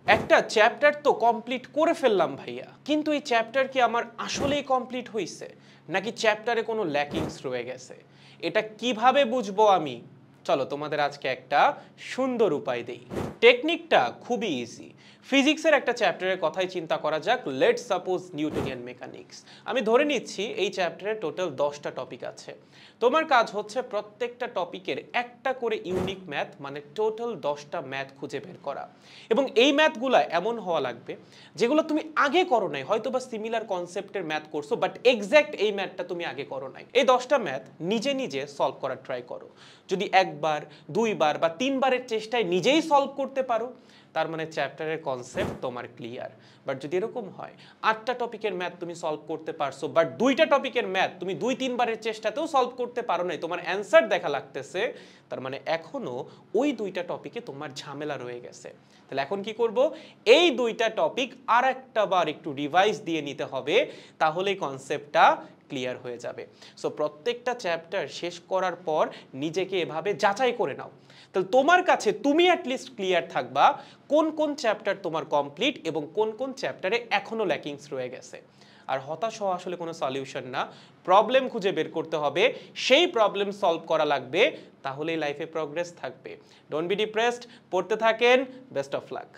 একটা চ্যাপ্টার তো কমপ্লিট করে ফেললাম ভাইয়া, কিন্তু এই চ্যাপ্টার কি আমার আসলেই কমপ্লিট হইছে নাকি চ্যাপ্টারে কোনো ল্যাকিংস রয়ে গেছে? এটা কিভাবে বুঝবো আমি? চলো তোমাদের আজকে একটা সুন্দর উপায় দেই। টেকনিকটা খুবই ইজি। ফিজিক্সের একটা চ্যাপ্টারের কথাই চিন্তা করা যাক। Let's suppose Newtonian mechanics. আমি ধরে নিচ্ছি এই চ্যাপ্টারে টোটাল 10টা টপিক আছে। তোমার কাজ হচ্ছে প্রত্যেকটা টপিকের একটা করে ইউনিক ম্যাথ, মানে টোটাল 10টা ম্যাথ খুঁজে বের করা। এবং এই ম্যাথগুলো এমন হওয়া লাগবে যেগুলো তুমি আগে করো নাই, হয়তো বা সিমিলার কনসেপ্টের ম্যাথ করছো, বাট এক্স্যাক্ট এই ম্যাথটা তুমি আগে করো নাই। এই 10টা ম্যাথ নিজে নিজে সলভ করার ট্রাই করো। যদি একবার, দুইবার বা তিনবারের চেষ্টায় নিজেই সলভ করতে পারো, তার মানে চ্যাপ্টারের কনসেপ্ট তোমার ক্লিয়ার। বাট যদি এরকম হয় 8টা টপিকের ম্যাথ তুমি সলভ করতে পারছো, বাট 2টা টপিকের ম্যাথ তুমি 2-3বারের চেষ্টাতেও সলভ করতে পারো নাই, তোমার অ্যান্সার দেখা লাগতেছে, তার মানে এখনো ওই 2টা টপিকে তোমার ঝামেলা রয়ে গেছে। তাহলে এখন কি করব? এই 2টা টপিক আর একটা বার একটু রিভাইজ দিয়ে নিতে হবে, তাহলেই কনসেপ্টটা ক্লিয়ার হয়ে যাবে। সো প্রত্যেকটা চ্যাপ্টার শেষ করার পর নিজেকে এভাবে যাচাই করে নাও। তাহলে তোমার কাছে তুমি অ্যাটলিস্ট ক্লিয়ার থাকবা কোন কোন চ্যাপ্টার তোমার কমপ্লিট এবং কোন কোন চ্যাপ্টারে এখনো ল্যাকিংস রয়ে গেছে। আর হতাশ হওয়া আসলে কোনো সলিউশন না। প্রবলেম খুঁজে বের করতে হবে, সেই প্রবলেম সলভ করা লাগবে, তাহলেই লাইফে প্রোগ্রেস থাকবে। ডোন্ট বি ডিপ্রেসড, পড়তে থাকেন। Best of luck.